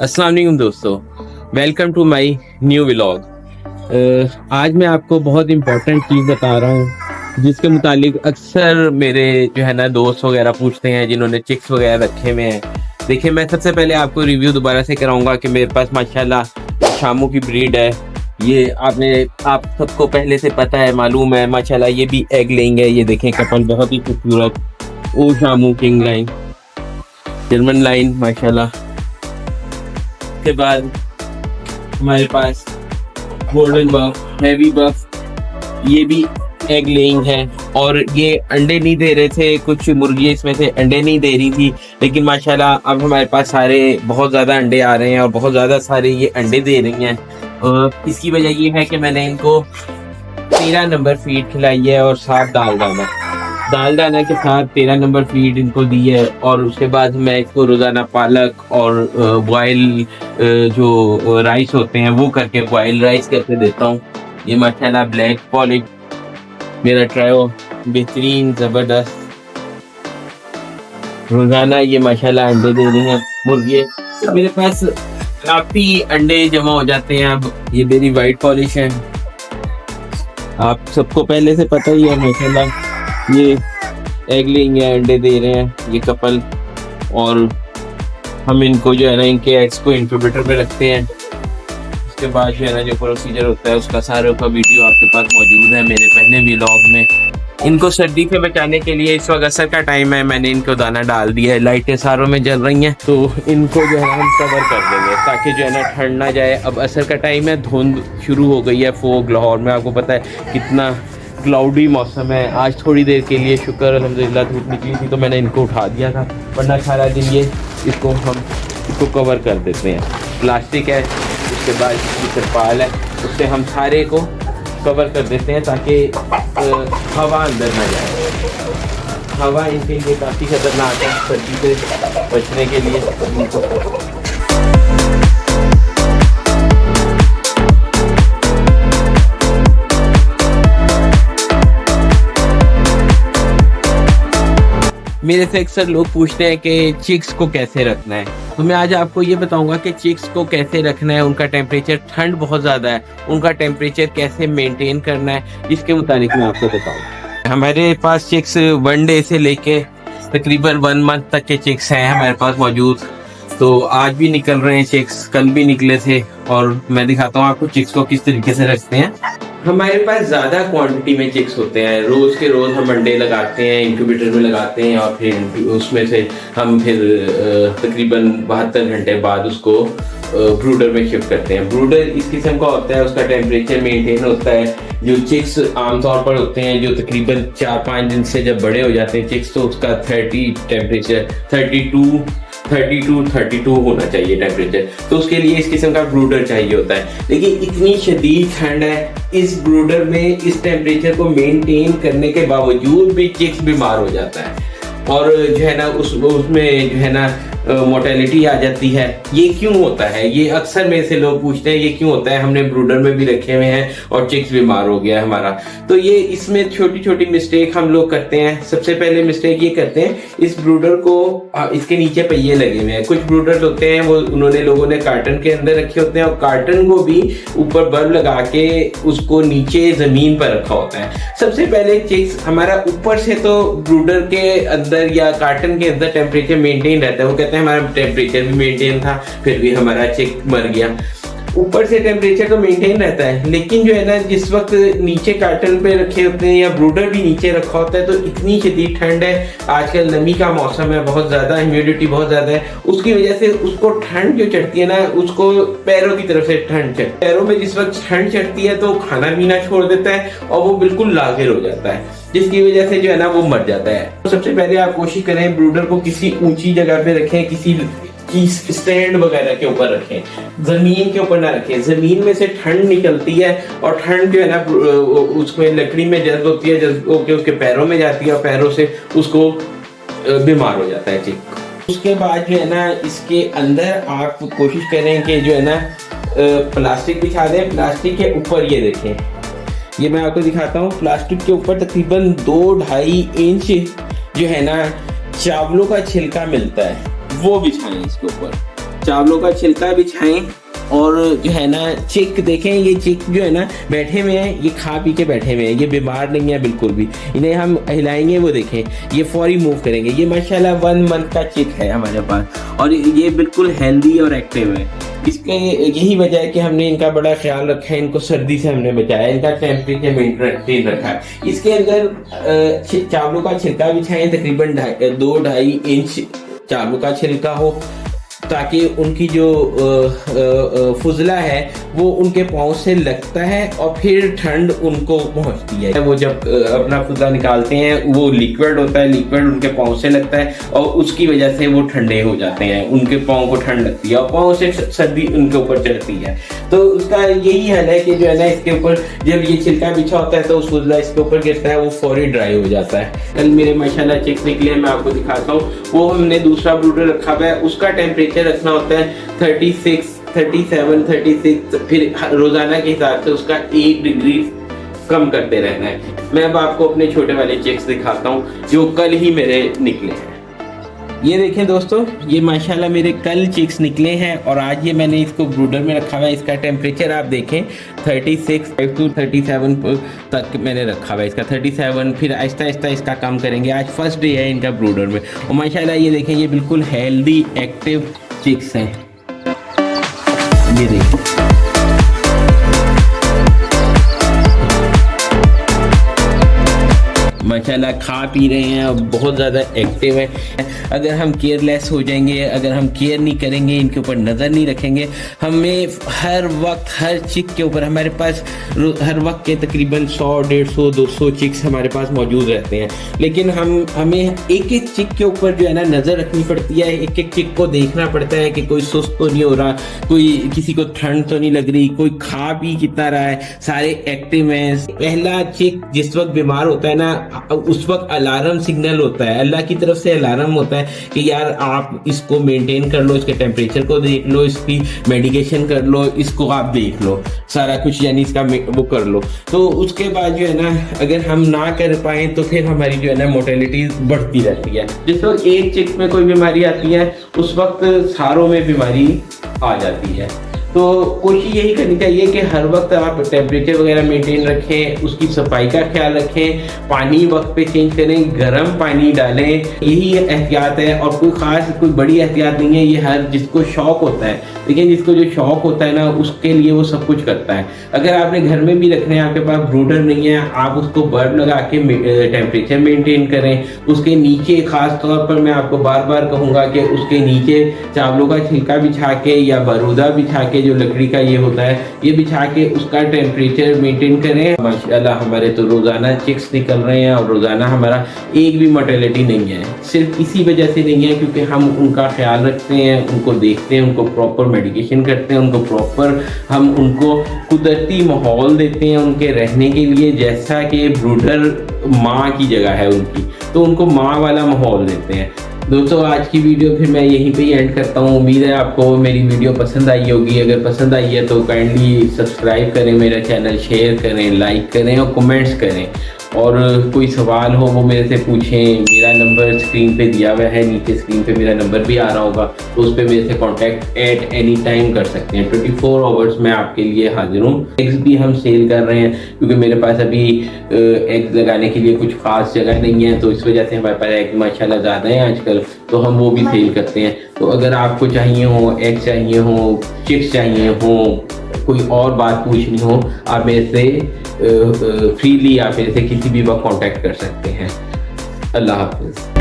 अस्सलाम वालेकुम दोस्तों, welcome to my new vlog. आज मैं आपको बहुत इम्पोर्टेंट चीज़ बता रहा हूँ जिसके मुतालिक अक्सर मेरे जो है ना दोस्त वगैरह पूछते हैं जिन्होंने चिक्स वगैरह रखे हुए हैं। देखिए, मैं सबसे पहले आपको रिव्यू दोबारा से कराऊंगा कि मेरे पास माशाल्लाह शामू की ब्रीड है। ये आप सबको पहले से पता है, मालूम है माशाल्लाह। ये भी एग लेंगे, ये देखें कपल बहुत ही खूबसूरत। ओ शामू किंग लाइन, जर्मन लाइन माशाल्लाह। के बाद हमारे पास गोल्डन बफ, हैवी बफ, ये भी एग लेइंग है और ये अंडे नहीं दे रहे थे। कुछ मुर्गी इसमें से अंडे नहीं दे रही थी, लेकिन माशाल्लाह अब हमारे पास सारे बहुत ज़्यादा अंडे आ रहे हैं और बहुत ज़्यादा सारे ये अंडे दे रही हैं। इसकी वजह ये है कि मैंने इनको 13 नंबर फीड खिलाई है और साथ दाल दाना के साथ 13 नंबर फीड इनको दी है। और उसके बाद मैं इसको रोज़ाना पालक और बॉयल जो राइस होते हैं वो करके बॉयल राइस करके देता हूँ। ये माशाल्लाह ब्लैक पॉलिश मेरा ट्रायो बेहतरीन ज़बरदस्त, रोज़ाना ये माशाल्लाह अंडे दे रही हैं मुर्गी। मेरे पास काफ़ी अंडे जमा हो जाते हैं। अब ये मेरी वाइट पॉलिश है, आप सबको पहले से पता ही है माशाल्लाह। ये एग लेंगे, अंडे दे रहे हैं ये कपल, और हम इनको जो है ना इनके एग्स को इंक्यूबेटर में रखते हैं। उसके बाद जो है ना जो प्रोसीजर होता है उसका सारे का वीडियो आपके पास मौजूद है मेरे पहले व्लॉग में। इनको सर्दी से बचाने के लिए इस वक्त असर का टाइम है, मैंने इनको दाना डाल दिया है। लाइटें सारों में जल रही हैं तो इनको जो है हम कवर कर देंगे ताकि जो है ना ठंड ना जाए। अब असर का टाइम है, धुंध शुरू हो गई है। फोग लाहौर में आपको पता है कितना क्लाउडी मौसम है। आज थोड़ी देर के लिए शुक्र अल्हम्दुलिल्लाह धूप निकली थी तो मैंने इनको उठा दिया था, वरना सारा दिन ये इसको कवर कर देते हैं। प्लास्टिक है, उसके बाद इसकी तिरपाल है, उससे हम सारे को कवर कर देते हैं ताकि हवा अंदर ना जाए। हवा इनके लिए काफ़ी ख़तरनाक है सर्दी से बचने के लिए। मेरे से अक्सर लोग पूछते हैं कि चिक्स को कैसे रखना है, तो मैं आज आपको ये बताऊंगा कि चिक्स को कैसे रखना है। उनका टेम्परेचर, ठंड बहुत ज़्यादा है, उनका टेम्परेचर कैसे मेंटेन करना है, इसके मुताबिक मैं आपको बताऊँ। हमारे पास चिक्स 1 डे से लेके तकरीबन 1 मंथ तक के चिक्स हैं हमारे पास मौजूद। तो आज भी निकल रहे हैं चिक्स, कल भी निकले थे, और मैं दिखाता हूँ आपको चिक्स को किस तरीके से रखते हैं। हमारे पास ज़्यादा क्वांटिटी में चिक्स होते हैं, रोज़ के रोज़ हम अंडे लगाते हैं, इंक्यूबेटर में लगाते हैं, और फिर उसमें से हम फिर तकरीबन 72 घंटे बाद उसको ब्रूडर में शिफ्ट करते हैं। ब्रूडर इस किस्म का होता है, उसका टेम्परेचर मेंटेन होता है। जो चिक्स आमतौर पर होते हैं जो तकरीबन 4-5 दिन से जब बड़े हो जाते हैं चिक्स, तो उसका 32 होना चाहिए टेम्परेचर, तो उसके लिए इस किस्म का ब्रूडर चाहिए होता है। लेकिन इतनी शदीद ठंड है, इस ब्रूडर में इस टेम्परेचर को मेंटेन करने के बावजूद भी चिक्स बीमार हो जाता है, और जो है ना उसमें जो है ना मोर्टेलिटी आ जाती है। ये क्यों होता है? ये अक्सर मेरे से लोग पूछते हैं ये क्यों होता है, हमने ब्रूडर में भी रखे हुए हैं और चिक्स बीमार हो गया है हमारा। तो ये इसमें छोटी छोटी मिस्टेक हम लोग करते हैं। सबसे पहले मिस्टेक ये करते हैं, इस ब्रूडर को इसके नीचे पहिए लगे हुए हैं। कुछ ब्रूडर्स होते हैं वो लोगों ने कार्टन के अंदर रखे होते हैं, और कार्टन को भी ऊपर बल्ब लगा के उसको नीचे जमीन पर रखा होता है। सबसे पहले चिक्स हमारा ऊपर से तो ब्रूडर के अंदर या कार्टन के अंदर टेम्परेचर मेंटेन रहता है। वो कहते हैं हमारा टेम्परेचर भी मेंटेन था, फिर भी हमारा चिक मर गया। ऊपर से टेम्परेचर तो मेंटेन रहता है, लेकिन जो है ना जिस वक्त नीचे कार्टन पे रखे होते हैं या ब्रूडर भी नीचे रखा होता है, तो इतनी शदीद ठंड है, आजकल नमी का मौसम है, बहुत ज़्यादा ह्यूमिडिटी बहुत ज़्यादा है, उसकी वजह से उसको ठंड जो चढ़ती है ना, उसको पैरों की तरफ से ठंड चढ़ती है। पैरों में जिस वक्त ठंड चढ़ती है तो खाना पीना छोड़ देता है और वो बिल्कुल लागिर हो जाता है, जिसकी वजह से जो है ना वो मर जाता है। तो सबसे पहले आप कोशिश करें ब्रूडर को किसी ऊंची जगह पे रखें, किसी स्टैंड वगैरह के ऊपर रखें, जमीन के ऊपर ना रखें। जमीन में से ठंड निकलती है और ठंड जो है ना उसमें लकड़ी में जज्ब होती है, जज्ब होकर उसके पैरों में जाती है और पैरों से उसको बीमार हो जाता है चिक। उसके बाद जो है ना इसके अंदर आप कोशिश करें कि जो है ना प्लास्टिक बिछा दें। प्लास्टिक के ऊपर ये देखें, ये मैं आपको दिखाता हूँ, प्लास्टिक के ऊपर तकरीबन 2-2.5 इंच जो है ना चावलों का छिलका मिलता है, वो बिछाएं इसके ऊपर। चावलों का छिलका बिछाएं और जो है ना चिक देखें, ये चिक जो है ना बैठे हुए हैं, ये खा पी के बैठे हुए हैं, ये बीमार नहीं है बिल्कुल भी। इन्हें हम हिलाएंगे वो देखें ये फौरी मूव करेंगे। ये माशाल्लाह 1 मंथ का चिक है हमारे पास और ये बिल्कुल हेल्दी और एक्टिव है। इसके यही वजह है कि हमने इनका बड़ा ख्याल रखा है, इनको सर्दी से हमने बचाया, इनका टेम्परेचर मेंटेन रखा है। इसके अंदर चावलों का छिलका बिछाएं, तकरीबन 2-2.5 इंच चावलों का छिलका हो ताकि उनकी जो फुजला है वो उनके पाँव से लगता है और फिर ठंड उनको पहुंचती है। वो जब अपना फुजला निकालते हैं वो लिक्विड होता है, लिक्विड उनके पाँव से लगता है और उसकी वजह से वो ठंडे हो जाते हैं, उनके पाँव को ठंड लगती है और पाँव से सर्दी उनके ऊपर चढ़ती है। तो उसका यही हल है कि जो है ना इसके ऊपर जब ये छिलका बिछा होता है तो उस फुजला इसके ऊपर गिरता है, वो फौरी ड्राई हो जाता है। कल मेरे माशाल्लाह चिक्स निकले हैं, मैं आपको दिखाता हूँ। वो हमने दूसरा ब्रूडर रखा हुआ है, उसका टेम्परेचर रखना होता है 36, 37, 36, फिर रोजाना के हिसाब से उसका 1 डिग्री कम करते रहना है। मैं अब आपको अपने छोटे वाले चिक्स दिखाता हूँ जो कल ही मेरे निकले हैं। ये देखें दोस्तों, ये माशाल्लाह मेरे कल चिक्स निकले हैं और आज ये मैंने इसको ब्रूडर में रखा हुआ है। इसका टेम्परेचर आप देखें 36 to 37 तक मैंने रखा हुआ है इसका 37, फिर आहिस्ता आहिस्ता इसका कम करेंगे। आज फर्स्ट डे है इनका ब्रूडर में और माशाल्लाह ये देखें ये बिल्कुल हेल्दी एक्टिव चिक्स हैं। ये देखें माशाल्लाह खा पी रहे हैं और बहुत ज़्यादा एक्टिव है। अगर हम केयरलेस हो जाएंगे, अगर हम केयर नहीं करेंगे, इनके ऊपर नज़र नहीं रखेंगे, हमें हर वक्त हर चिक के ऊपर हमारे पास हर वक्त के तकरीबन 100, 150, 200 चिक्स हमारे पास मौजूद रहते हैं। लेकिन हमें एक एक चिक के ऊपर जो है ना नज़र रखनी पड़ती है, एक एक चिक को देखना पड़ता है कि कोई सुस्त तो नहीं हो रहा, कोई किसी को ठंड तो नहीं लग रही, कोई खा पी कितना रहा है, सारे एक्टिव हैं। पहला चिक जिस वक्त बीमार होता है ना उस वक्त अलार्म सिग्नल होता है, अल्लाह की तरफ से अलार्म होता है कि यार आप इसको मेंटेन कर लो, इसके टेम्परेचर को देख लो, इसकी मेडिकेशन कर लो, इसको आप देख लो, सारा कुछ यानी इसका वो कर लो। तो उसके बाद जो है ना अगर हम ना कर पाए तो फिर हमारी जो है ना मोर्टेलिटी बढ़ती रहती है। जिस वक्त एक चिक में कोई बीमारी आती है उस वक्त सारों में बीमारी आ जाती है। तो कोशिश यही करनी चाहिए कि हर वक्त आप टेम्परेचर वगैरह मेंटेन रखें, उसकी सफाई का ख्याल रखें, पानी वक्त पे चेंज करें, गर्म पानी डालें, यही एहतियात है और कोई ख़ास कोई बड़ी एहतियात नहीं है। ये हर जिसको शौक होता है, लेकिन जिसको जो शौक होता है ना उसके लिए वो सब कुछ करता है। अगर आपने घर में भी रखने आपके पास ब्रूडर नहीं है, आप उसको बल्ब लगा के टेम्परेचर मेंटेन करें। उसके नीचे ख़ास तौर पर मैं आपको बार बार कहूँगा कि उसके नीचे चावलों का छिलका बिछा के या बारूदा बिछा के जो लकड़ी का ये होता है ये बिछा के उसका टेम्परेचर मेंटेन करें। माशाल्लाह हमारे तो रोज़ाना चिक्स निकल रहे हैं और रोज़ाना हमारा एक भी मोर्टेलिटी नहीं है। सिर्फ इसी वजह से नहीं है क्योंकि हम उनका ख्याल रखते हैं, उनको देखते हैं, उनको प्रॉपर मेडिकेशन करते हैं, उनको प्रॉपर हम उनको कुदरती माहौल देते हैं उनके रहने के लिए, जैसा कि ब्रूडर माँ की जगह है उनकी, तो उनको माँ वाला माहौल देते हैं। दोस्तों आज की वीडियो फिर मैं यहीं पे ही एंड करता हूँ। उम्मीद है आपको मेरी वीडियो पसंद आई होगी। अगर पसंद आई है तो काइंडली सब्सक्राइब करें मेरा चैनल, शेयर करें, लाइक करें और कमेंट्स करें। और कोई सवाल हो वो मेरे से पूछें। मेरा नंबर स्क्रीन पे दिया हुआ है, नीचे स्क्रीन पे मेरा नंबर भी आ रहा होगा, तो उस पर मेरे से कांटेक्ट एट एनी टाइम कर सकते हैं। 24 आवर्स मैं आपके लिए हाजिर हूँ। एग्स भी हम सेल कर रहे हैं क्योंकि मेरे पास अभी एग्स लगाने के लिए कुछ खास जगह नहीं है, तो इस वजह से हमारे पास एग माशाल्लाह ज़्यादा है आजकल, तो हम वो भी सेल करते हैं। तो अगर आपको चाहिए हो, एग चाहिए हो, चिप्स चाहिए हो, कोई और बात पूछनी हो, आप मेरे से फ्रीली आप मेरे से किसी भी वक्त कांटेक्ट कर सकते हैं। अल्लाह हाफ़िज़।